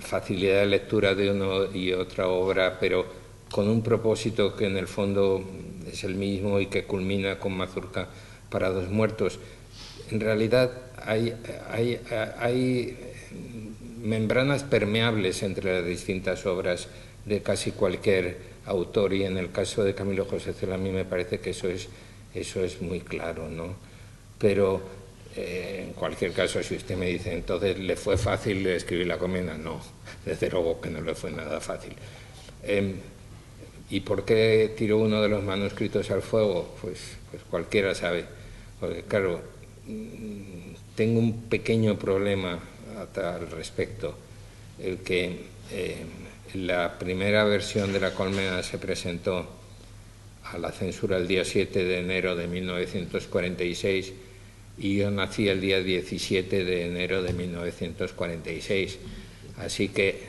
facilidad de lectura de una y otra obra, pero con un propósito que en el fondo es el mismo y que culmina con Mazurca para dos muertos? En realidad hay membranas permeables entre las distintas obras de casi cualquier autor, y en el caso de Camilo José Cela a mí me parece que eso es muy claro, ¿no? Pero en cualquier caso, si usted me dice, entonces, ¿le fue fácil escribir La colmena? No, desde luego que no le fue nada fácil. ¿Y por qué tiró uno de los manuscritos al fuego? Pues cualquiera sabe. Porque, claro, tengo un pequeño problema al respecto. El que la primera versión de La colmena se presentó a la censura el día 7 de enero de 1946 y yo nací el día 17 de enero de 1946. Así que,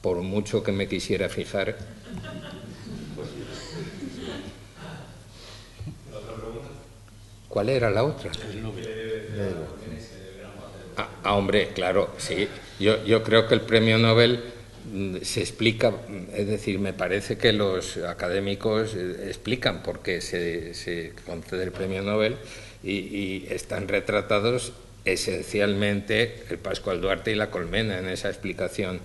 por mucho que me quisiera fijar... ¿Cuál era la otra? Hombre, claro, sí. Yo creo que el premio Nobel se explica, es decir, me parece que los académicos explican por qué se concede el premio Nobel y están retratados esencialmente el Pascual Duarte y La colmena en esa explicación.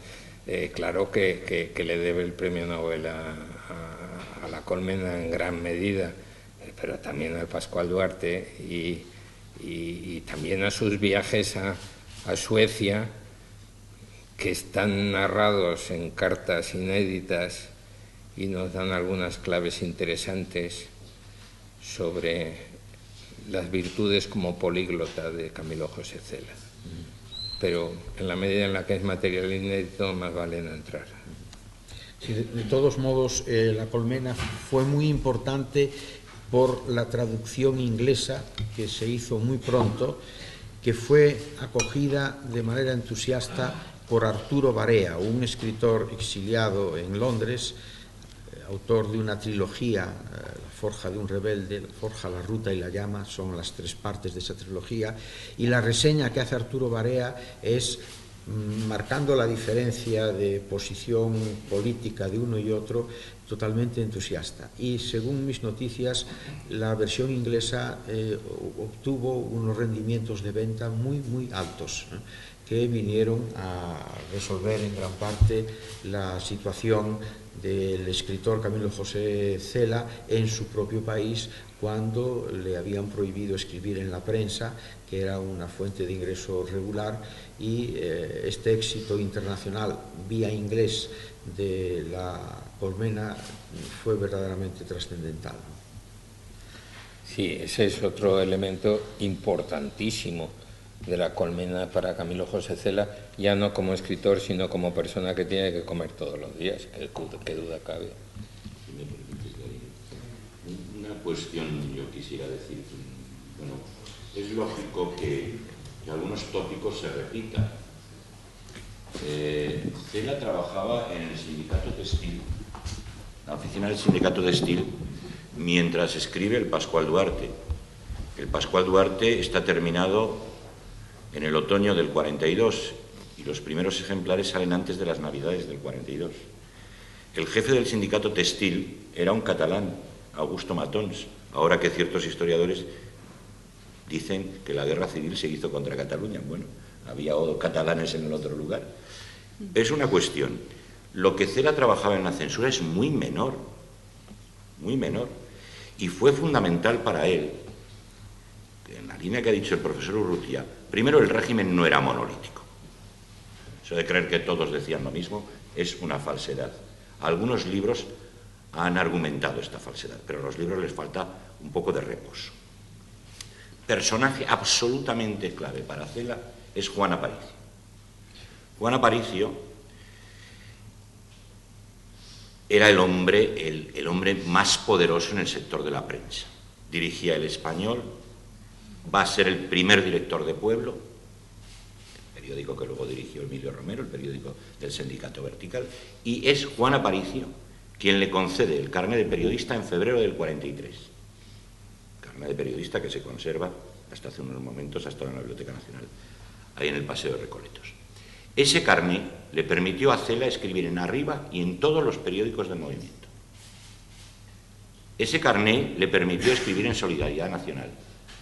Claro que le debe el premio Nobel a La colmena en gran medida, pero también al Pascual Duarte y también a sus viajes a Suecia, que están narrados en cartas inéditas y nos dan algunas claves interesantes sobre las virtudes como políglota de Camilo José Cela. Pero en la medida en la que es material inédito, más vale no entrar. Sí, de todos modos, La colmena fue muy importante por la traducción inglesa que se hizo muy pronto, que fue acogida de manera entusiasta por Arturo Barea, un escritor exiliado en Londres, autor de una trilogía, La forja de un rebelde, La forja, la ruta y la llama, son las tres partes de esa trilogía, y la reseña que hace Arturo Barea es marcando la diferencia de posición política de uno y otro, totalmente entusiasta. Y según mis noticias, la versión inglesa obtuvo unos rendimientos de venta muy altos, que vinieron a resolver en gran parte la situación del escritor Camilo José Cela en su propio país, cuando le habían prohibido escribir en la prensa, que era una fuente de ingreso regular, y este éxito internacional vía inglés de La colmena fue verdaderamente trascendental. Sí, ese es otro elemento importantísimo de La colmena para Camilo José Cela, ya no como escritor, sino como persona que tiene que comer todos los días, qué duda cabe. Si me permites, una cuestión yo quisiera decir. Bueno, es lógico que algunos tópicos se repitan. Cela trabajaba en el sindicato textil, la oficina del sindicato textil, mientras escribe el Pascual Duarte. El Pascual Duarte está terminado en el otoño del 42 y los primeros ejemplares salen antes de las Navidades del 42. El jefe del sindicato textil era un catalán, Augusto Matons, ahora que ciertos historiadores dicen que la guerra civil se hizo contra Cataluña. Bueno, había catalanes en el otro lugar. Es una cuestión. Lo que Cela trabajaba en la censura es muy menor, y fue fundamental para él. En la línea que ha dicho el profesor Urrutia, primero, el régimen no era monolítico. Eso de creer que todos decían lo mismo es una falsedad. Algunos libros han argumentado esta falsedad, pero a los libros les falta un poco de reposo. Personaje absolutamente clave para Cela es Juan Aparicio. Juan Aparicio era el hombre más poderoso en el sector de la prensa. Dirigía El Español, va a ser el primer director de Pueblo, el periódico que luego dirigió Emilio Romero, el periódico del Sindicato Vertical, y es Juan Aparicio quien le concede el carnet de periodista en febrero del 43. Carnet de periodista que se conserva hasta hace unos momentos, hasta en la Biblioteca Nacional, ahí en el Paseo de Recoletos. Ese carnet le permitió a Cela escribir en Arriba y en todos los periódicos del movimiento. Ese carnet le permitió escribir en Solidaridad Nacional,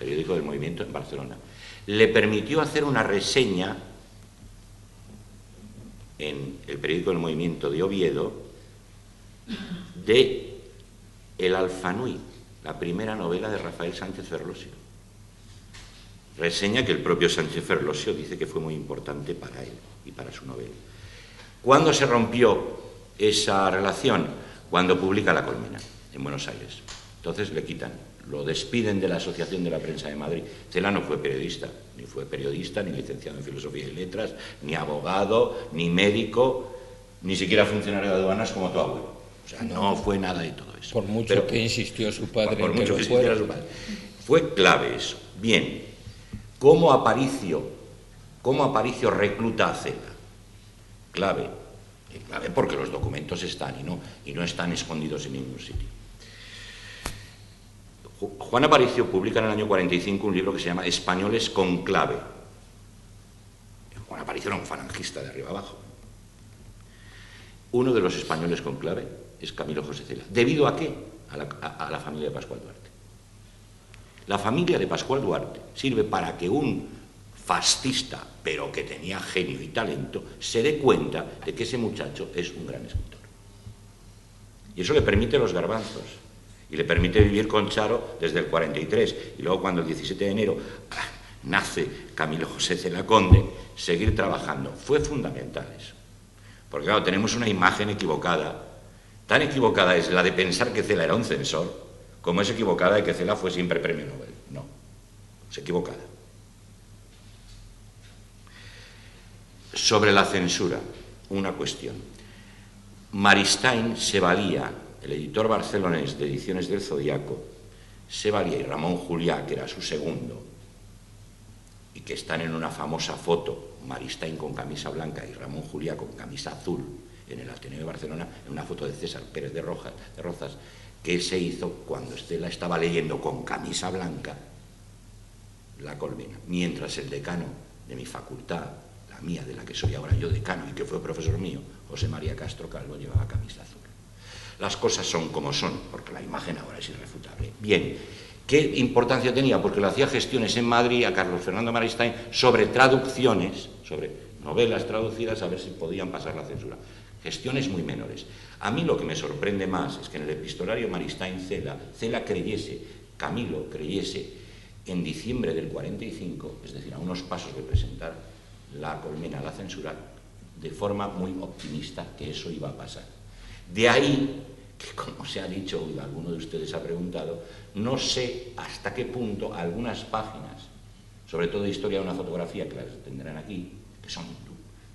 periódico del movimiento en Barcelona. Le permitió hacer una reseña en el periódico del movimiento de Oviedo de El Alfanui, la primera novela de Rafael Sánchez Ferlosio. Reseña que el propio Sánchez Ferlosio dice que fue muy importante para él y para su novela. ¿Cuándo se rompió esa relación? Cuando publica La Colmena, en Buenos Aires. Entonces le quitan, lo despiden de la Asociación de la Prensa de Madrid. Cela no fue periodista, ni licenciado en Filosofía y Letras, ni abogado, ni médico, ni siquiera funcionario de aduanas como tu abuelo. O sea, no fue nada de todo eso. Por mucho que insistió su padre por en que mucho lo que fuera. insistiera su padre. Fue clave eso. Bien, ¿cómo Aparicio recluta a Cela? Clave porque los documentos están y no están escondidos en ningún sitio. Juan Aparicio publica en el año 45 un libro que se llama Españoles con clave. Juan Aparicio era un falangista de arriba abajo. Uno de los españoles con clave es Camilo José Cela. ¿Debido a qué? A la familia de Pascual Duarte. La familia de Pascual Duarte sirve para que un fascista, pero que tenía genio y talento, se dé cuenta de que ese muchacho es un gran escritor. Y eso le permite los garbanzos, y le permite vivir con Charo desde el 43, y luego cuando el 17 de enero nace Camilo José Cela Conde, seguir trabajando. Fue fundamental eso. Porque claro, tenemos una imagen equivocada. Tan equivocada es la de pensar que Cela era un censor, como es equivocada de que Cela fue siempre premio Nobel. No, es equivocada. Sobre la censura, una cuestión. Maristain se valía, el editor barcelonés de Ediciones del Zodíaco, se valía, y Ramón Juliá, que era su segundo, y que están en una famosa foto, Maristain con camisa blanca y Ramón Juliá con camisa azul, en el Ateneo de Barcelona, en una foto de César Pérez de Rozas, que se hizo cuando Cela estaba leyendo con camisa blanca La Colmena, mientras el decano de mi facultad, la mía, de la que soy ahora yo decano y que fue profesor mío, José María Castro Calvo, llevaba camisa azul. Las cosas son como son, porque la imagen ahora es irrefutable. Bien, ¿qué importancia tenía? Porque le hacía gestiones en Madrid a Carlos Fernando Maristain sobre traducciones, sobre novelas traducidas, a ver si podían pasar la censura. Gestiones muy menores. A mí lo que me sorprende más es que en el epistolario Maristain-Cela creyese, Camilo creyese, en diciembre del 45, es decir, a unos pasos de presentar La Colmena a la censura, de forma muy optimista que eso iba a pasar. De ahí que, como se ha dicho, y alguno de ustedes ha preguntado, no sé hasta qué punto algunas páginas, sobre todo de historia de una fotografía, que las tendrán aquí, que son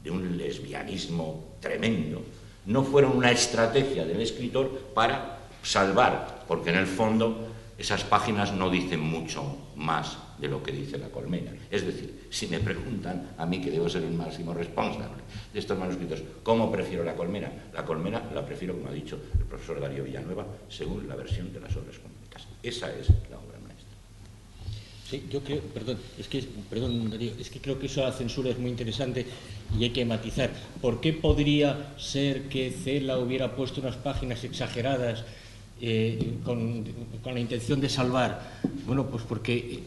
de un lesbianismo tremendo, no fueron una estrategia del escritor para salvar, porque en el fondo esas páginas no dicen mucho más de lo que dice La Colmena. Es decir, si me preguntan a mí, que debo ser el máximo responsable de estos manuscritos, ¿cómo prefiero La Colmena? La Colmena la prefiero, como ha dicho el profesor Darío Villanueva, según la versión de las obras completas. Esa es la obra maestra. Sí, yo creo, perdón, Darío, es que creo que eso de la censura es muy interesante y hay que matizar. ¿Por qué podría ser que Cela hubiera puesto unas páginas exageradas con la intención de salvar? Bueno, pues porque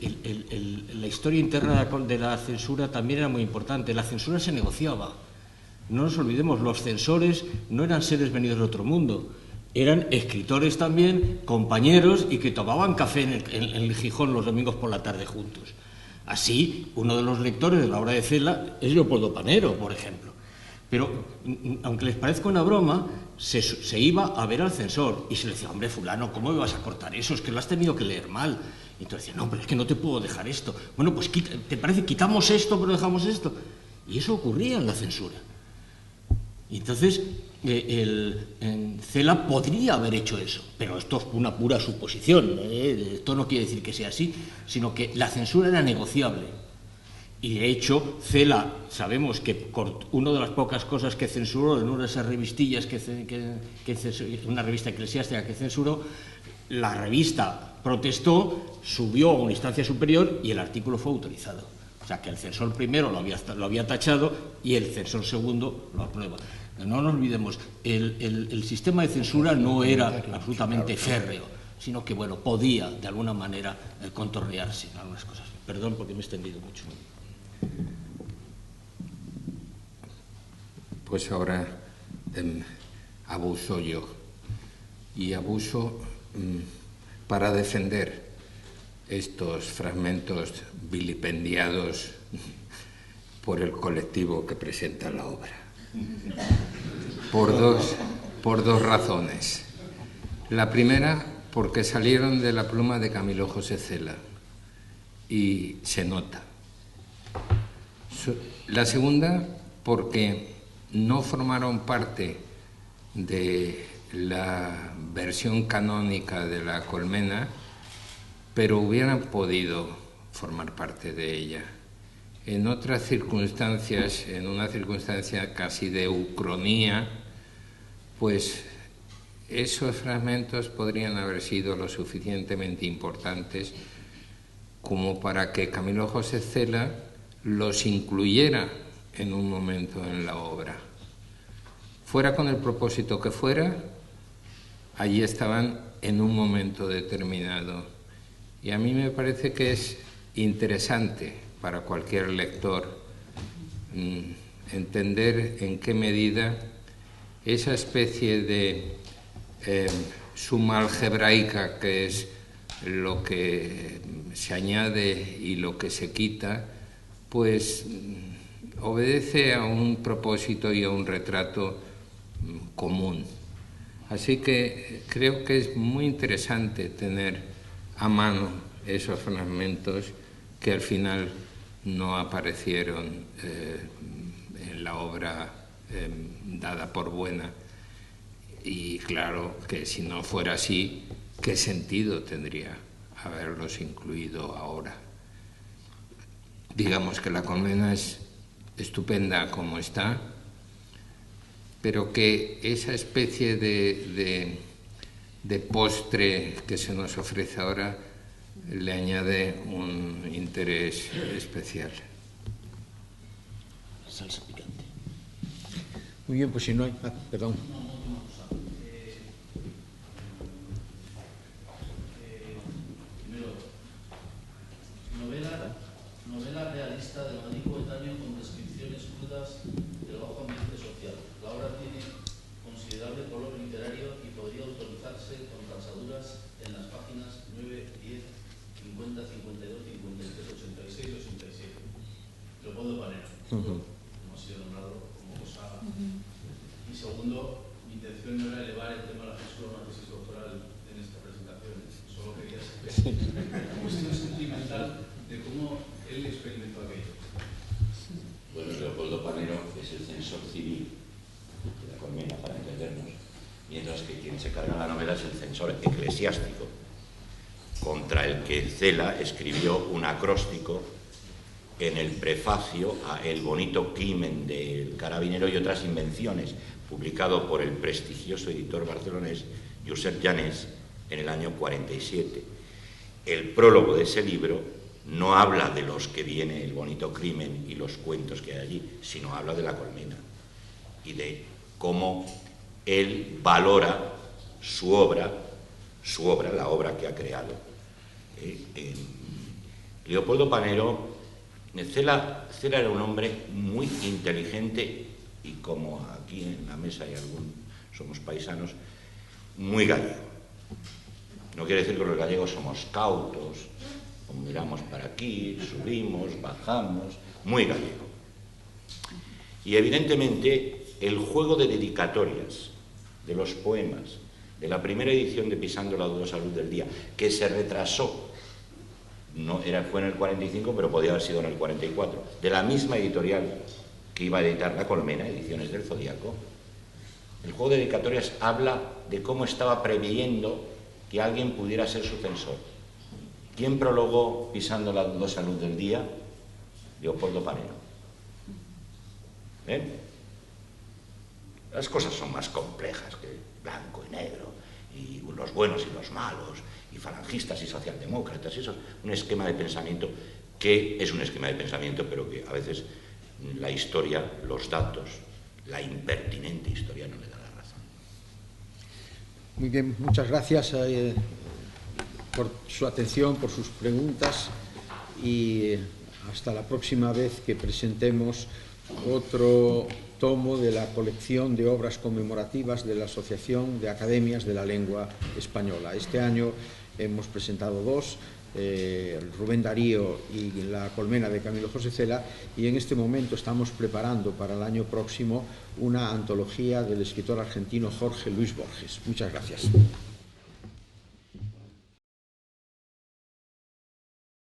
la historia interna de la censura también era muy importante. La censura se negociaba. No nos olvidemos, los censores no eran seres venidos de otro mundo. Eran escritores también, compañeros, y que tomaban café en el Gijón los domingos por la tarde juntos. Así, uno de los lectores de la obra de Cela es Leopoldo Panero, por ejemplo. Pero, aunque les parezca una broma, se iba a ver al censor y se le decía, hombre, fulano, ¿cómo me vas a cortar eso? Es que lo has tenido que leer mal. Y entonces decía, no, pero es que no te puedo dejar esto. Bueno, pues ¿te parece? Quitamos esto, pero dejamos esto. Y eso ocurría en la censura. Y entonces, Cela podría haber hecho eso, pero esto es una pura suposición, esto no quiere decir que sea así, sino que la censura era negociable. Y de hecho, Cela, sabemos que una de las pocas cosas que censuró en una de esas revistillas, una revista eclesiástica que censuró, la revista protestó, subió a una instancia superior y el artículo fue autorizado. O sea que el censor primero lo había tachado y el censor segundo lo aprueba. No nos olvidemos, el sistema de censura no era absolutamente férreo, sino que bueno, podía de alguna manera contornearse en algunas cosas. Perdón porque me he extendido mucho. Pues ahora abuso yo. Y abuso para defender estos fragmentos vilipendiados por el colectivo que presenta la obra. Por dos razones. La primera, porque salieron de la pluma de Camilo José Cela y se nota. La segunda, porque no formaron parte de la versión canónica de La Colmena, pero hubieran podido formar parte de ella. En otras circunstancias, en una circunstancia casi de ucronía, pues esos fragmentos podrían haber sido lo suficientemente importantes como para que Camilo José Cela los incluyera en un momento en la obra. Fuera con el propósito que fuera, allí estaban en un momento determinado. Y a mí me parece que es interesante para cualquier lector entender en qué medida esa especie de suma algebraica, que es lo que se añade y lo que se quita, pues obedece a un propósito y a un retrato común. Así que creo que es muy interesante tener a mano esos fragmentos que al final no aparecieron en la obra dada por buena. Y claro que si no fuera así, ¿qué sentido tendría haberlos incluido ahora? Digamos que La Colmena es estupenda como está, pero que esa especie de postre que se nos ofrece ahora le añade un interés especial. Salsa picante. Muy bien, pues si no hay... perdón. Novela realista de Madrid coetáneo con descripciones crudas del bajo ambiente social. La obra tiene considerable color literario y podría autorizarse con trazaduras en las páginas 9, 10, 50, 52, 53, 86 y 87. Leopoldo Panero, como ha sido nombrado como cosa. Y segundo, mi intención no era elevar el tema de la censura a una tesis doctoral en esta presentación. Solo quería saber la cuestión sentimental de cómo él experimentó aquello. Bueno, Leopoldo Panero es el censor civil de La Colmena, para entendernos, mientras que quien se carga la novela es el censor eclesiástico, contra el que Cela escribió un acróstico en el prefacio a El bonito crimen del carabinero y otras invenciones, publicado por el prestigioso editor barcelonés Josep Llanés en el año 47. El prólogo de ese libro no habla de los que viene El bonito crimen y los cuentos que hay allí, sino habla de La Colmena y de cómo él valora su obra, la obra que ha creado. Leopoldo Panero, Cela era un hombre muy inteligente y, como aquí en la mesa hay somos paisanos, muy gallego. No quiere decir que los gallegos somos cautos, miramos para aquí, subimos, bajamos, muy gallego. Y evidentemente el juego de dedicatorias de los poemas de la primera edición de Pisando la dudosa luz del día, que se retrasó, fue en el 45, pero podía haber sido en el 44, de la misma editorial que iba a editar La Colmena, Ediciones del Zodíaco, El juego de dedicatorias habla de cómo estaba previendo que alguien pudiera ser su censor. ¿Quién prologó Pisando la dudosa luz del día? Leopoldo Panero. ¿Ven? Las cosas son más complejas que blanco y negro, y los buenos y los malos, y falangistas y socialdemócratas. Eso es un esquema de pensamiento que es un esquema de pensamiento, pero que a veces la historia, los datos, la impertinente historia no le da la razón. Muy bien, muchas gracias por su atención, por sus preguntas, y hasta la próxima vez que presentemos otro tomo de la colección de obras conmemorativas de la Asociación de Academias de la Lengua Española. Este año hemos presentado dos, Rubén Darío y La colmena de Camilo José Cela, y en este momento estamos preparando para el año próximo una antología del escritor argentino Jorge Luis Borges. Muchas gracias.